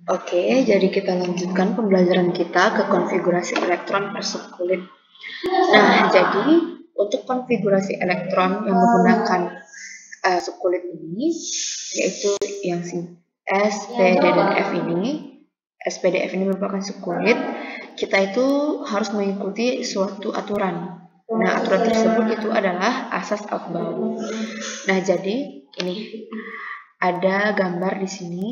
Oke, jadi kita lanjutkan pembelajaran kita ke konfigurasi elektron per subkulit. Nah, jadi untuk konfigurasi elektron yang menggunakan subkulit ini, yaitu yang S, P, D, dan F ini, S, P, D, F ini merupakan subkulit, kita itu harus mengikuti suatu aturan. Nah, aturan tersebut itu adalah asas Aufbau. Nah, jadi ini ada gambar di sini.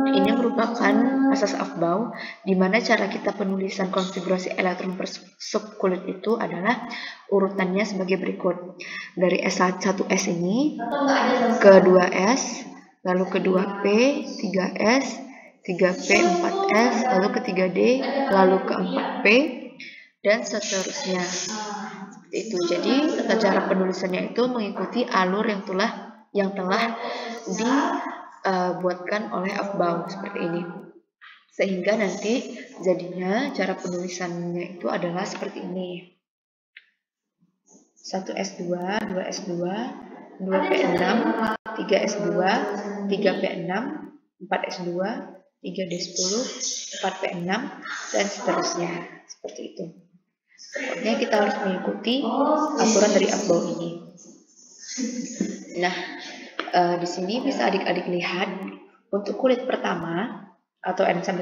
Ini merupakan asas Aufbau, di mana cara kita penulisan konfigurasi elektron per subkulit itu adalah urutannya sebagai berikut. Dari S1S ini ke 2S, lalu ke 2P, 3S, 3P, 4S, lalu ke 3D, lalu ke 4P, dan seterusnya. Seperti itu. Jadi, tata cara penulisannya itu mengikuti alur yang telah dibuatkan oleh Aufbau seperti ini. Sehingga nanti jadinya cara penulisannya itu adalah seperti ini. 1S2, 2S2, 2P6, 3S2, 3P6, 4S2, 3D10, 4P6, dan seterusnya. Seperti itu. Pokoknya kita harus mengikuti aturan dari Aufbau ini. Nah, di sini bisa adik-adik lihat untuk kulit pertama atau N1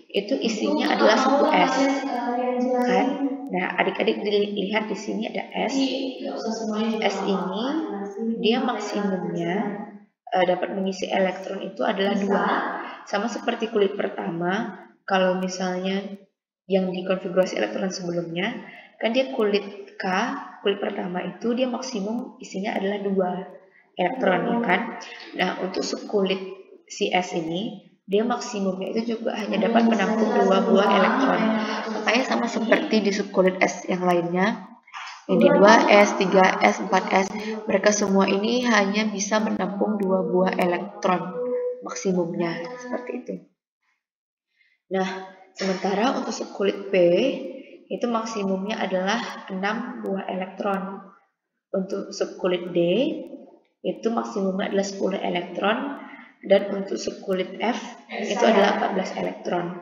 itu isinya adalah 1S, kan? Nah, adik-adik lihat di sini ada S. S ini dia maksimumnya dapat mengisi elektron itu adalah 2. Sama seperti kulit pertama, kalau misalnya yang dikonfigurasi elektron sebelumnya, kan dia kulit K, kulit pertama itu dia maksimum isinya adalah 2 elektron, ya kan? Nah, untuk subkulit si S ini, dia maksimumnya itu juga hanya dapat menampung 2 buah elektron. Makanya sama seperti di subkulit S yang lainnya, yang di 2S, 3S, 4S, mereka semua ini hanya bisa menampung 2 buah elektron maksimumnya, seperti itu. Nah, sementara untuk subkulit P itu maksimumnya adalah 6 buah elektron. Untuk subkulit D itu maksimumnya adalah 10 elektron, dan untuk subkulit F itu adalah 14 elektron.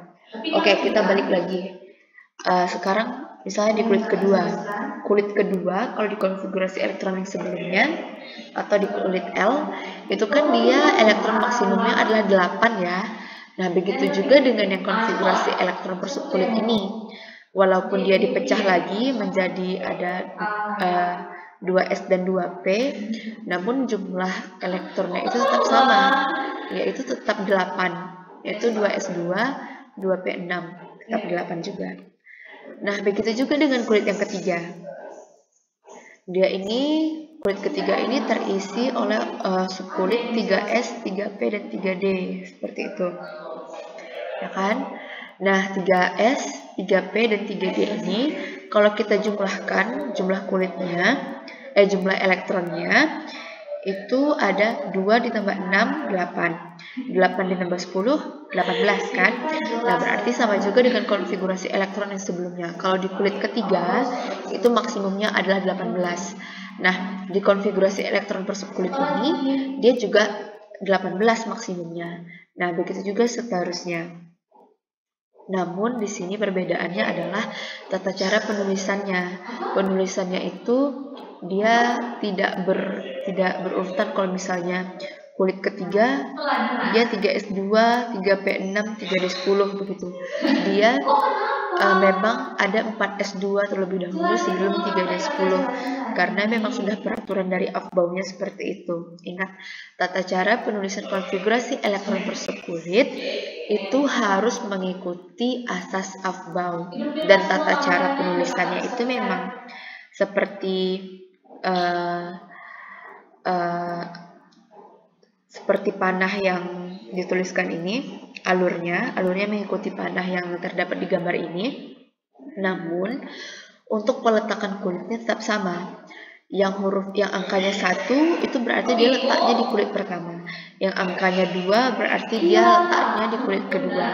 Oke, kita balik lagi. Sekarang misalnya di kulit kedua. Kulit kedua kalau di konfigurasi elektron yang sebelumnya atau di kulit L itu kan dia elektron maksimumnya adalah 8 ya. Nah, begitu juga dengan yang konfigurasi elektron per subkulit ini. Walaupun dia dipecah lagi menjadi ada 2S dan 2P, namun jumlah elektronnya itu tetap sama, yaitu tetap 8, yaitu 2S2, 2P6, tetap 8 juga. Nah, begitu juga dengan kulit yang ketiga. Kulit ketiga ini terisi oleh subkulit 3S, 3P, dan 3D, seperti itu. Ya kan? Nah, 3S, 3P, dan 3D ini kalau kita jumlahkan jumlah jumlah elektronnya itu ada 2 ditambah 6, 8. 8 ditambah 10, 18 kan? Nah, berarti sama juga dengan konfigurasi elektron yang sebelumnya. Kalau di kulit ketiga, itu maksimumnya adalah 18. Nah, di konfigurasi elektron per subkulit ini, dia juga 18 maksimumnya. Nah, begitu juga seterusnya. Namun di sini perbedaannya adalah tata cara penulisannya. Penulisannya itu dia tidak berurutan. Kalau misalnya kulit ketiga dia 3S2, 3P6, 3D10 begitu. Dia memang ada 4S2 terlebih dahulu sebelum 3D10 karena memang sudah peraturan dari Aufbau-nya seperti itu. Ingat, tata cara penulisan konfigurasi elektron per subkulit itu harus mengikuti asas Aufbau, dan tata cara penulisannya itu memang seperti panah yang dituliskan ini, alurnya mengikuti panah yang terdapat di gambar ini. Namun untuk peletakan kulitnya tetap sama. Yang angkanya 1 itu berarti dia letaknya di kulit pertama. Yang angkanya 2 berarti dia letaknya di kulit kedua.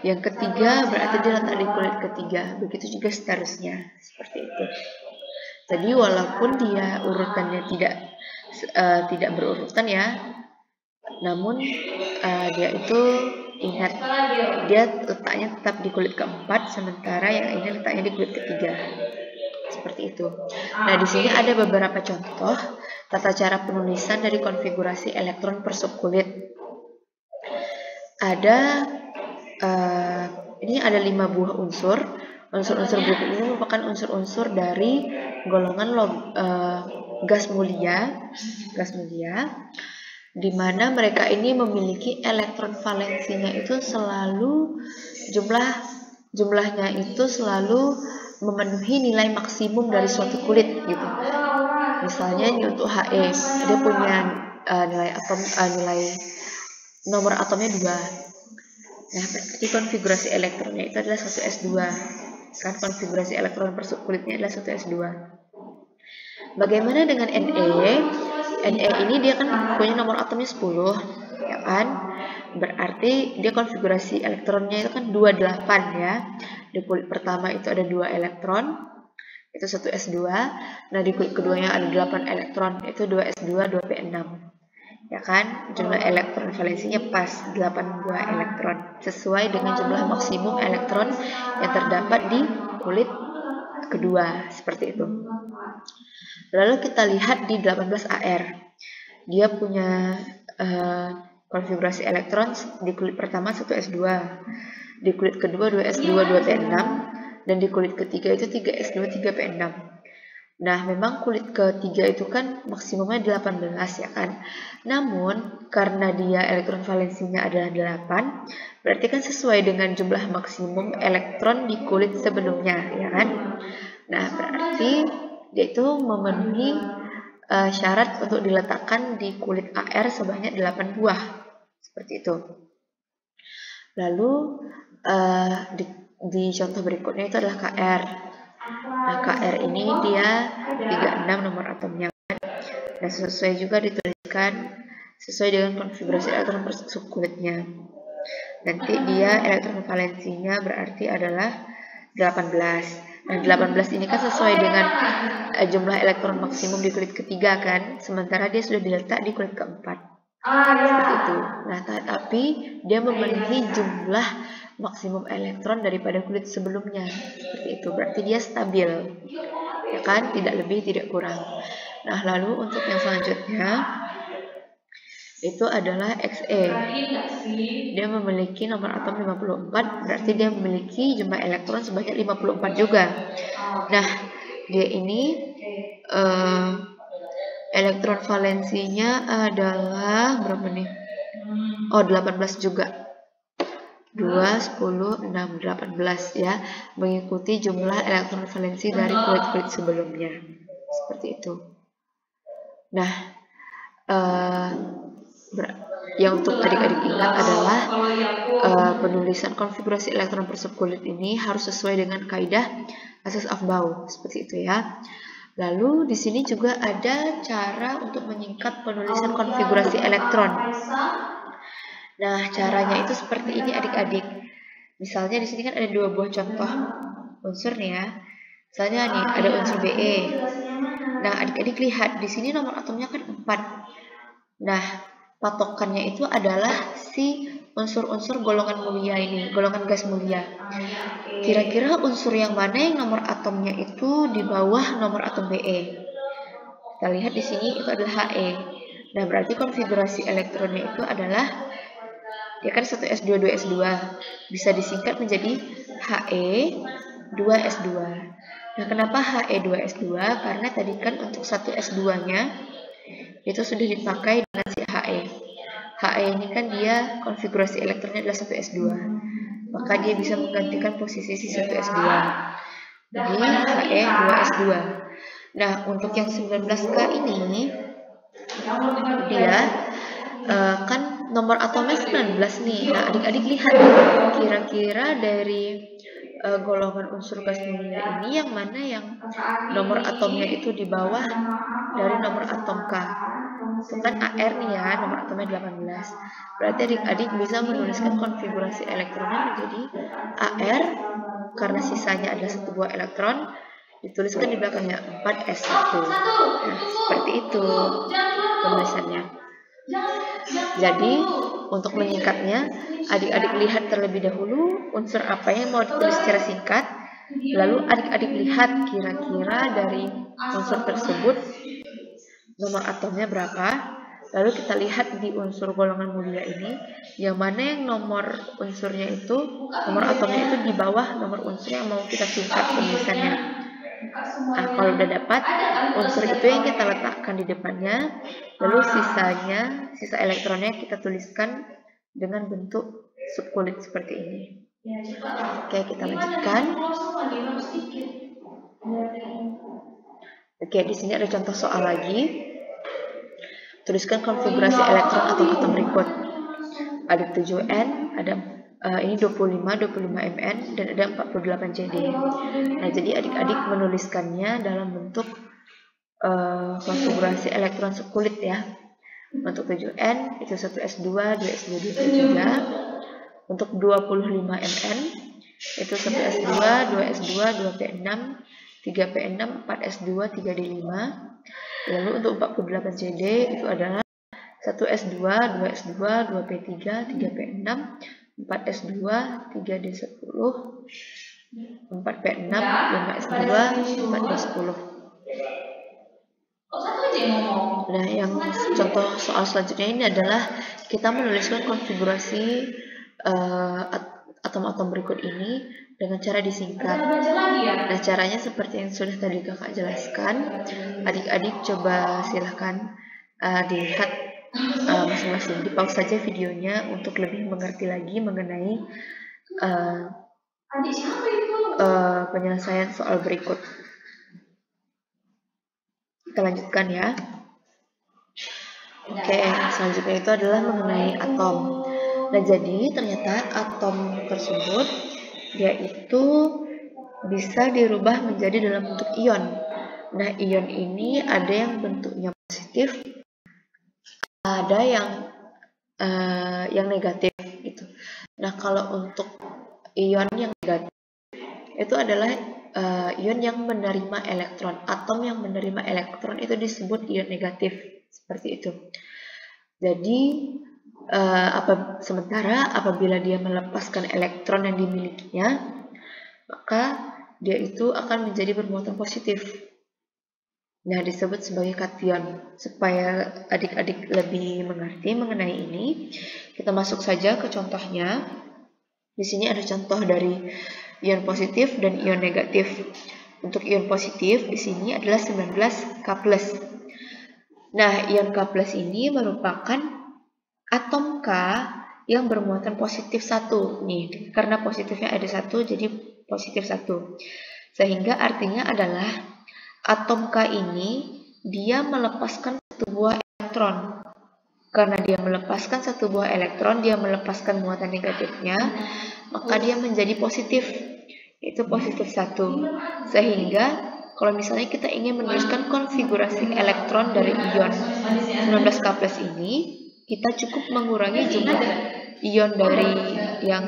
Yang ketiga berarti dia letak di kulit ketiga. Begitu juga seterusnya. Seperti itu. Jadi walaupun dia urutannya tidak berurutan ya, namun dia itu ingat, dia letaknya tetap di kulit keempat, sementara yang ini letaknya di kulit ketiga. Seperti itu. Nah, di sini ada beberapa contoh tata cara penulisan dari konfigurasi elektron per subkulit. Ini ada 5 buah unsur. Unsur-unsur berikut ini merupakan unsur-unsur dari golongan gas mulia, di mana mereka ini memiliki elektron valensinya itu selalu jumlahnya itu selalu memenuhi nilai maksimum dari suatu kulit gitu. Misalnya ini untuk He, dia punya nilai nomor atomnya 2. Nah, berarti konfigurasi elektronnya itu adalah 1s2. Kan konfigurasi elektron per subkulitnya adalah 1s2. Bagaimana dengan Ne? Ne ini dia kan punya nomor atomnya 10, ya kan? Berarti dia konfigurasi elektronnya itu kan 28 ya. Di kulit pertama itu ada 2 elektron, itu 1s2. Nah, di kulit keduanya ada 8 elektron, itu 2s2, 2p6. Ya kan, jumlah elektron valensinya pas 8 buah elektron, sesuai dengan jumlah maksimum elektron yang terdapat di kulit kedua, seperti itu. Lalu kita lihat di 18Ar, dia punya konfigurasi elektron di kulit pertama 1s2, di kulit kedua 2s2, 2p6, dan di kulit ketiga itu 3s2, 3p6. Nah, memang kulit ketiga itu kan maksimumnya 18 ya kan. Namun, karena dia elektron valensinya adalah 8, berarti kan sesuai dengan jumlah maksimum elektron di kulit sebelumnya ya kan. Nah, berarti dia itu memenuhi syarat untuk diletakkan di kulit Ar sebanyak 8 buah. Seperti itu. Lalu, di contoh berikutnya itu adalah Kr. Nah, Kr ini dia 36 nomor atomnya. Nah, sesuai juga dituliskan sesuai dengan konfigurasi elektron per subkulitnya. Nanti dia elektron valensinya berarti adalah 18. Nah, 18 ini kan sesuai dengan jumlah elektron maksimum di kulit ketiga kan, sementara dia sudah diletak di kulit keempat. Seperti itu. Nah, tapi dia memenuhi jumlah maksimum elektron daripada kulit sebelumnya. Seperti itu. Berarti dia stabil. Ya kan? Tidak lebih, tidak kurang. Nah, lalu untuk yang selanjutnya itu adalah Xe. Dia memiliki nomor atom 54, berarti dia memiliki jumlah elektron sebanyak 54 juga. Nah, dia ini elektron valensinya adalah berapa nih? Oh, 18 juga. 2, 10, 6, 18 ya, mengikuti jumlah elektron valensi dari kulit-kulit sebelumnya. Seperti itu. Nah, yang untuk adik-adik ingat adalah penulisan konfigurasi elektron per subkulit ini harus sesuai dengan kaidah asas Aufbau, seperti itu ya. Lalu di sini juga ada cara untuk menyingkat penulisan konfigurasi elektron. Nah, caranya itu seperti ini adik-adik. Misalnya di sini kan ada 2 buah contoh unsur nih ya. Misalnya nih ada unsur Be. Nah, adik-adik lihat di sini nomor atomnya kan 4. Nah, patokannya itu adalah si unsur-unsur golongan mulia ini, golongan gas mulia. Kira-kira unsur yang mana yang nomor atomnya itu di bawah nomor atom Be? Kita lihat di sini itu adalah He. Nah, berarti konfigurasi elektronnya itu adalah dia kan 1s2, 2s2. Bisa disingkat menjadi He 2s2. Nah, kenapa He 2s2? Karena tadi kan untuk 1s2-nya itu sudah dipakai dengan si He. He ini kan dia konfigurasi elektronnya adalah 1s2. Maka dia bisa menggantikan posisi si 1s2. Jadi He 2s2. Nah, untuk yang 19K ini dia kan nomor atomnya 19 nih. Nah, adik-adik lihat kira-kira dari golongan unsur gas mulia ini yang mana yang nomor atomnya itu di bawah dari nomor atom K. Itu kan Ar nih ya, nomor atomnya 18. Berarti adik-adik bisa menuliskan konfigurasi elektronnya menjadi Ar karena sisanya ada 1 buah elektron, dituliskan di belakangnya 4s1. Nah, seperti itu penulisannya. Jadi, untuk menyingkatnya, adik-adik lihat terlebih dahulu unsur apa yang mau ditulis secara singkat, lalu adik-adik lihat kira-kira dari unsur tersebut nomor atomnya berapa, lalu kita lihat di unsur golongan mulia ini, yang mana yang nomor unsurnya itu, nomor atomnya itu di bawah nomor unsur yang mau kita singkat penulisannya. Nah, kalau udah dapat unsur itu yang kita letakkan di depannya, lalu sisa elektronnya kita tuliskan dengan bentuk subkulit seperti ini. Oke, kita lanjutkan. Oke, di sini ada contoh soal lagi. Tuliskan konfigurasi elektron atau atom berikut. Ada 7N, ada ini 25 Mn, dan ada 48 CD. Nah, jadi adik-adik menuliskannya dalam bentuk konfigurasi elektron subkulit ya. Untuk 7N itu 1s2, 2s2, 2p3. Untuk 25 Mn itu 1s2, 2s2, 2p6, 3p6, 4s2, 3d5. Lalu untuk 48 CD itu adalah 1s2, 2s2, 2p3, 3p6, 4s2, 3d10, 4p6, 5s2, 4d10. Nah, yang contoh soal selanjutnya ini adalah kita menuliskan konfigurasi atom-atom berikut ini dengan cara disingkat. Nah, caranya seperti yang sudah tadi kakak jelaskan. Adik-adik coba silahkan dilihat masing-masing. Di pause saja videonya untuk lebih mengerti lagi mengenai penyelesaian soal berikut. Kita lanjutkan ya. Oke, selanjutnya itu adalah mengenai atom. Nah, jadi ternyata atom tersebut dia itu bisa dirubah menjadi dalam bentuk ion. Nah, ion ini ada yang bentuknya positif, ada yang negatif gitu. Nah, kalau untuk ion yang negatif itu adalah ion yang menerima elektron. Atom yang menerima elektron itu disebut ion negatif, seperti itu. Jadi sementara apabila dia melepaskan elektron yang dimilikinya, maka dia itu akan menjadi bermuatan positif. Nah, disebut sebagai kation. Supaya adik-adik lebih mengerti mengenai ini, kita masuk saja ke contohnya. Di sini ada contoh dari ion positif dan ion negatif. Untuk ion positif di sini adalah 19K+. Nah, ion K+ ini merupakan atom K yang bermuatan positif 1. Nih, karena positifnya ada 1, jadi positif 1. Sehingga artinya adalah atom K ini dia melepaskan satu buah elektron. Karena dia melepaskan satu buah elektron, dia melepaskan muatan negatifnya, maka dia menjadi positif, yaitu positif 1. Sehingga kalau misalnya kita ingin menuliskan konfigurasi elektron dari ion 19K+ ini, kita cukup mengurangi jumlah ion dari yang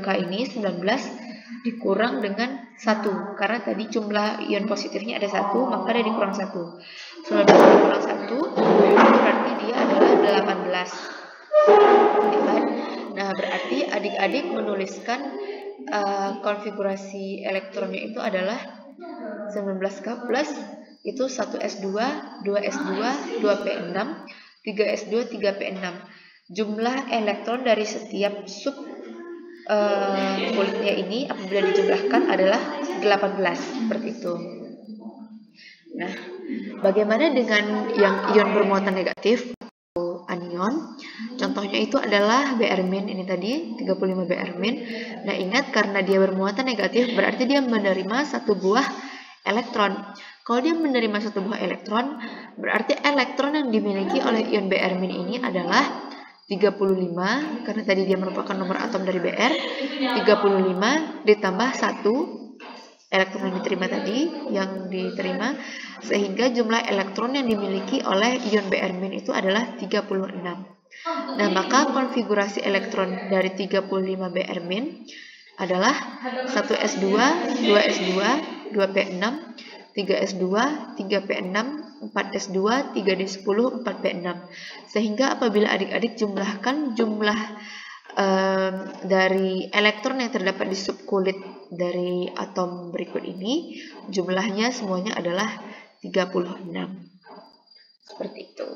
K ini 19 dikurang dengan 1. Karena tadi jumlah ion positifnya ada 1, maka dia dikurang 1. 19 dikurang 1 berarti dia adalah 18. Nah, berarti adik-adik menuliskan konfigurasi elektronnya itu adalah 19K+ itu 1s2, 2s2, 2p6, 3s2, 3p6. Jumlah elektron dari setiap sub kulitnya ini apabila dijumlahkan adalah 18, seperti itu. Nah, bagaimana dengan yang ion bermuatan negatif atau anion? Contohnya itu adalah Br- ini tadi 35 Br-. Nah, ingat karena dia bermuatan negatif berarti dia menerima satu buah elektron. Kalau dia menerima satu buah elektron, berarti elektron yang dimiliki oleh ion Br- ini adalah 35, karena tadi dia merupakan nomor atom dari Br. 35 ditambah 1 elektron yang diterima tadi, sehingga jumlah elektron yang dimiliki oleh ion Br- itu adalah 36. Nah, maka konfigurasi elektron dari 35 Br- adalah 1s2, 2s2, 2p6, 3s2, 3p6, 4s2, 3d10, 4p6. Sehingga apabila adik-adik jumlahkan jumlah dari elektron yang terdapat di subkulit dari atom berikut ini, jumlahnya semuanya adalah 36. Seperti itu.